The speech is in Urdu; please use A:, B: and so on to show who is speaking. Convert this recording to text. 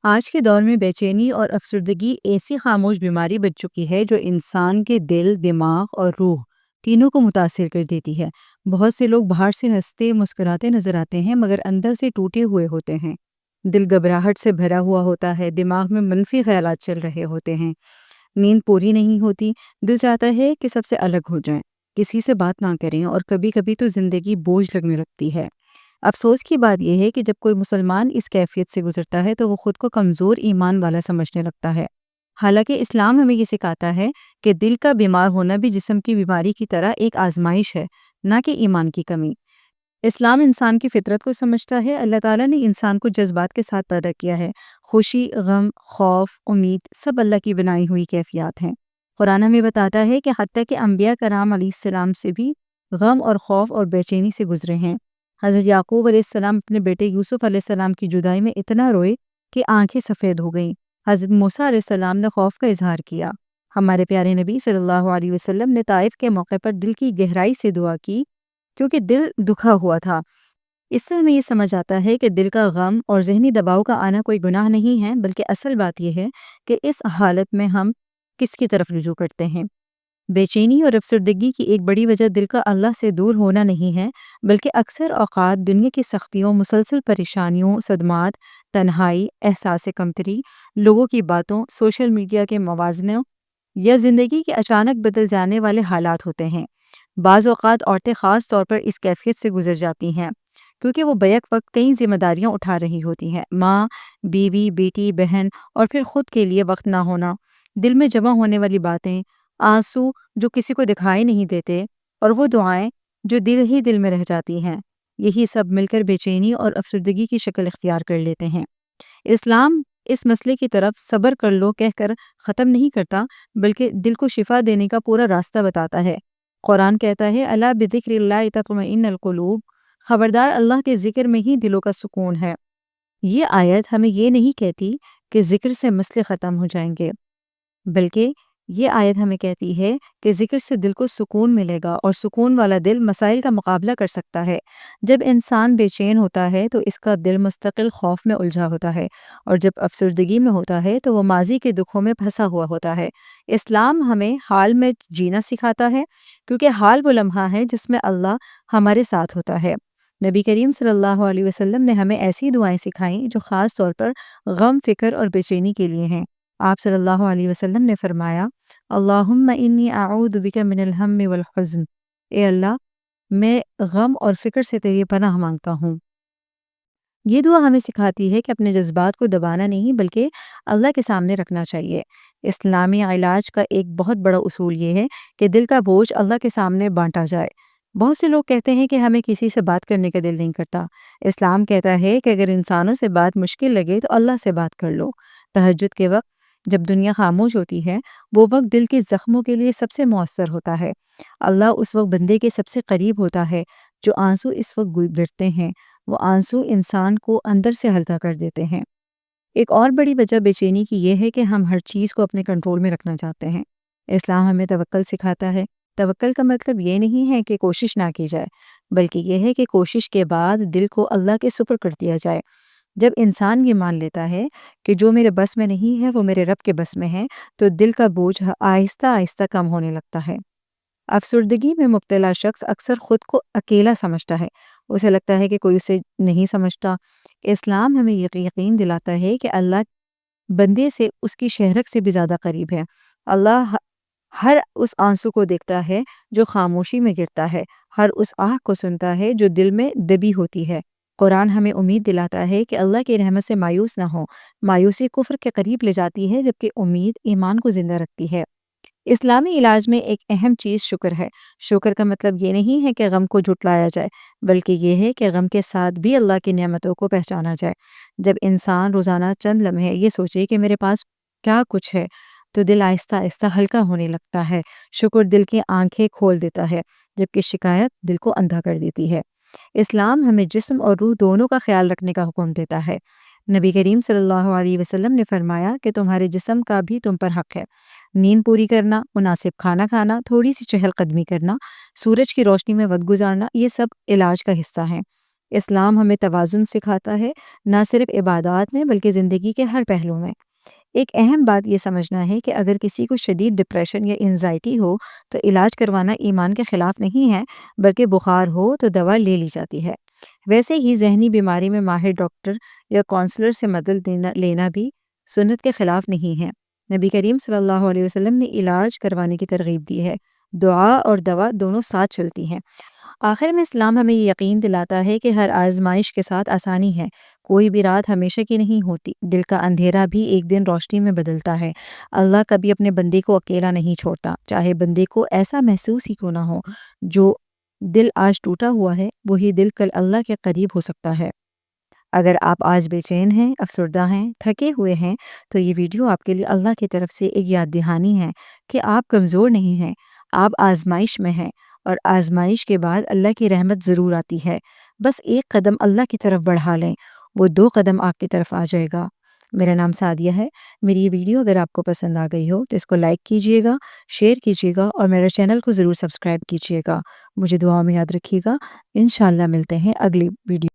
A: آج کے دور میں بے چینی اور افسردگی ایسی خاموش بیماری بن چکی ہے جو انسان کے دل، دماغ اور روح تینوں کو متاثر کر دیتی ہے۔ بہت سے لوگ باہر سے ہنستے مسکراتے نظر آتے ہیں مگر اندر سے ٹوٹے ہوئے ہوتے ہیں۔ دل گھبراہٹ سے بھرا ہوا ہوتا ہے، دماغ میں منفی خیالات چل رہے ہوتے ہیں، نیند پوری نہیں ہوتی، دل چاہتا ہے کہ سب سے الگ ہو جائیں، کسی سے بات نہ کریں اور کبھی کبھی تو زندگی بوجھ لگنے لگتی ہے۔ افسوس کی بات یہ ہے کہ جب کوئی مسلمان اس کیفیت سے گزرتا ہے تو وہ خود کو کمزور ایمان والا سمجھنے لگتا ہے۔ حالانکہ اسلام ہمیں یہ سکھاتا ہے کہ دل کا بیمار ہونا بھی جسم کی بیماری کی طرح ایک آزمائش ہے، نہ کہ ایمان کی کمی۔ اسلام انسان کی فطرت کو سمجھتا ہے۔ اللہ تعالیٰ نے انسان کو جذبات کے ساتھ پیدا کیا ہے۔ خوشی، غم، خوف، امید سب اللہ کی بنائی ہوئی کیفیات ہیں۔ قرآن ہمیں بتاتا ہے کہ حتیٰ کہ انبیاء کرام علیہ السلام سے بھی غم اور خوف اور بے چینی سے گزرے ہیں۔ حضرت یعقوب علیہ السلام اپنے بیٹے یوسف علیہ السلام کی جدائی میں اتنا روئے کہ آنکھیں سفید ہو گئیں۔ حضرت موسیٰ علیہ السلام نے خوف کا اظہار کیا۔ ہمارے پیارے نبی صلی اللہ علیہ وسلم نے طائف کے موقع پر دل کی گہرائی سے دعا کی کیونکہ دل دکھا ہوا تھا۔ اس سے ہمیں یہ سمجھ آتا ہے کہ دل کا غم اور ذہنی دباؤ کا آنا کوئی گناہ نہیں ہے، بلکہ اصل بات یہ ہے کہ اس حالت میں ہم کس کی طرف رجوع کرتے ہیں۔ بے چینی اور افسردگی کی ایک بڑی وجہ دل کا اللہ سے دور ہونا نہیں ہے، بلکہ اکثر اوقات دنیا کی سختیوں، مسلسل پریشانیوں، صدمات، تنہائی، احساس کمتری، لوگوں کی باتوں، سوشل میڈیا کے موازنوں یا زندگی کے اچانک بدل جانے والے حالات ہوتے ہیں۔ بعض اوقات عورتیں خاص طور پر اس کیفیت سے گزر جاتی ہیں کیونکہ وہ بیک وقت کئی ذمہ داریاں اٹھا رہی ہوتی ہیں، ماں، بیوی، بیٹی، بہن، اور پھر خود کے لیے وقت نہ ہونا، دل میں جمع ہونے والی باتیں، آنسو جو کسی کو دکھائی نہیں دیتے، اور وہ دعائیں جو دل ہی دل میں رہ جاتی ہیں، یہی سب مل کر بے چینی اور افسردگی کی شکل اختیار کر لیتے ہیں۔ اسلام اس مسئلے کی طرف صبر کر لو کہہ کر ختم نہیں کرتا، بلکہ دل کو شفا دینے کا پورا راستہ بتاتا ہے۔ قرآن کہتا ہے الا بذکر اللہ تطمئن القلوب، خبردار اللہ کے ذکر میں ہی دلوں کا سکون ہے۔ یہ آیت ہمیں یہ نہیں کہتی کہ ذکر سے مسئلے ختم ہو جائیں گے، بلکہ یہ آیت ہمیں کہتی ہے کہ ذکر سے دل کو سکون ملے گا، اور سکون والا دل مسائل کا مقابلہ کر سکتا ہے۔ جب انسان بے چین ہوتا ہے تو اس کا دل مستقل خوف میں الجھا ہوتا ہے، اور جب افسردگی میں ہوتا ہے تو وہ ماضی کے دکھوں میں پھنسا ہوا ہوتا ہے۔ اسلام ہمیں حال میں جینا سکھاتا ہے، کیونکہ حال وہ لمحہ ہے جس میں اللہ ہمارے ساتھ ہوتا ہے۔ نبی کریم صلی اللہ علیہ وسلم نے ہمیں ایسی دعائیں سکھائیں جو خاص طور پر غم، فکر اور بے چینی کے لیے ہیں۔ آپ صلی اللہ علیہ وسلم نے فرمایا اللہم انی اعوذ بک من الہم والحزن، اے اللہ میں غم اور فکر سے تیری پناہ مانگتا ہوں۔ یہ دعا ہمیں سکھاتی ہے کہ اپنے جذبات کو دبانا نہیں بلکہ اللہ کے سامنے رکھنا چاہیے۔ اسلامی علاج کا ایک بہت بڑا اصول یہ ہے کہ دل کا بوجھ اللہ کے سامنے بانٹا جائے۔ بہت سے لوگ کہتے ہیں کہ ہمیں کسی سے بات کرنے کا دل نہیں کرتا۔ اسلام کہتا ہے کہ اگر انسانوں سے بات مشکل لگے تو اللہ سے بات کر لو۔ تہجد کے وقت جب دنیا خاموش ہوتی ہے، وہ وقت دل کے زخموں کے لیے سب سے مؤثر ہوتا ہے۔ اللہ اس وقت بندے کے سب سے قریب ہوتا ہے۔ جو آنسو اس وقت گرتے ہیں، وہ آنسو انسان کو اندر سے ہلکا کر دیتے ہیں۔ ایک اور بڑی وجہ بے چینی کی یہ ہے کہ ہم ہر چیز کو اپنے کنٹرول میں رکھنا چاہتے ہیں۔ اسلام ہمیں توکل سکھاتا ہے۔ توکل کا مطلب یہ نہیں ہے کہ کوشش نہ کی جائے، بلکہ یہ ہے کہ کوشش کے بعد دل کو اللہ کے سپرد کر دیا جائے۔ جب انسان یہ مان لیتا ہے کہ جو میرے بس میں نہیں ہے وہ میرے رب کے بس میں ہے، تو دل کا بوجھ آہستہ آہستہ کم ہونے لگتا ہے۔ افسردگی میں مبتلا شخص اکثر خود کو اکیلا سمجھتا ہے، اسے لگتا ہے کہ کوئی اسے نہیں سمجھتا۔ اسلام ہمیں یہ یقین دلاتا ہے کہ اللہ بندے سے اس کی شہرت سے بھی زیادہ قریب ہے۔ اللہ ہر اس آنسو کو دیکھتا ہے جو خاموشی میں گرتا ہے، ہر اس آہ کو سنتا ہے جو دل میں دبی ہوتی ہے۔ قرآن ہمیں امید دلاتا ہے کہ اللہ کی رحمت سے مایوس نہ ہو۔ مایوسی کفر کے قریب لے جاتی ہے، جبکہ امید ایمان کو زندہ رکھتی ہے۔ اسلامی علاج میں ایک اہم چیز شکر ہے۔ شکر کا مطلب یہ نہیں ہے کہ غم کو جھٹلایا جائے، بلکہ یہ ہے کہ غم کے ساتھ بھی اللہ کی نعمتوں کو پہچانا جائے۔ جب انسان روزانہ چند لمحے یہ سوچے کہ میرے پاس کیا کچھ ہے، تو دل آہستہ آہستہ ہلکا ہونے لگتا ہے۔ شکر دل کی آنکھیں کھول دیتا ہے، جبکہ شکایت دل کو اندھا کر دیتی ہے۔ اسلام ہمیں جسم اور روح دونوں کا خیال رکھنے کا حکم دیتا ہے۔ نبی کریم صلی اللہ علیہ وسلم نے فرمایا کہ تمہارے جسم کا بھی تم پر حق ہے۔ نیند پوری کرنا، مناسب کھانا کھانا، تھوڑی سی چہل قدمی کرنا، سورج کی روشنی میں وقت گزارنا، یہ سب علاج کا حصہ ہیں۔ اسلام ہمیں توازن سکھاتا ہے، نہ صرف عبادات میں بلکہ زندگی کے ہر پہلو میں۔ ایک اہم بات یہ سمجھنا ہے کہ اگر کسی کو شدید ڈپریشن یا انزائٹی ہو تو علاج کروانا ایمان کے خلاف نہیں ہے، بلکہ بخار ہو تو دوا لے لی جاتی ہے۔ ویسے ہی ذہنی بیماری میں ماہر ڈاکٹر یا کونسلر سے مدد لینا بھی سنت کے خلاف نہیں ہے۔ نبی کریم صلی اللہ علیہ وسلم نے علاج کروانے کی ترغیب دی ہے۔ دعا اور دوا دونوں ساتھ چلتی ہیں۔ آخر میں اسلام ہمیں یہ یقین دلاتا ہے کہ ہر آزمائش کے ساتھ آسانی ہے۔ کوئی بھی رات ہمیشہ کی نہیں ہوتی، دل کا اندھیرا بھی ایک دن روشنی میں بدلتا ہے۔ اللہ کبھی اپنے بندے کو اکیلا نہیں چھوڑتا، چاہے بندے کو ایسا محسوس ہی کیوں نہ ہو۔ جو دل آج ٹوٹا ہوا ہے وہی دل کل اللہ کے قریب ہو سکتا ہے۔ اگر آپ آج بے چین ہیں، افسردہ ہیں، تھکے ہوئے ہیں تو یہ ویڈیو آپ کے لیے اللہ کی طرف سے ایک یاد دہانی ہے کہ آپ کمزور نہیں ہیں، آپ آزمائش میں ہیں، اور آزمائش کے بعد اللہ کی رحمت ضرور آتی ہے۔ بس ایک قدم اللہ کی طرف بڑھا لیں، وہ 2 قدم آپ کی طرف آ جائے گا۔ میرا نام سعدیہ ہے۔ میری یہ ویڈیو اگر آپ کو پسند آ گئی ہو تو اس کو لائک کیجئے گا، شیئر کیجئے گا اور میرے چینل کو ضرور سبسکرائب کیجئے گا۔ مجھے دعا میں یاد رکھیے گا۔ انشاءاللہ ملتے ہیں اگلی ویڈیو۔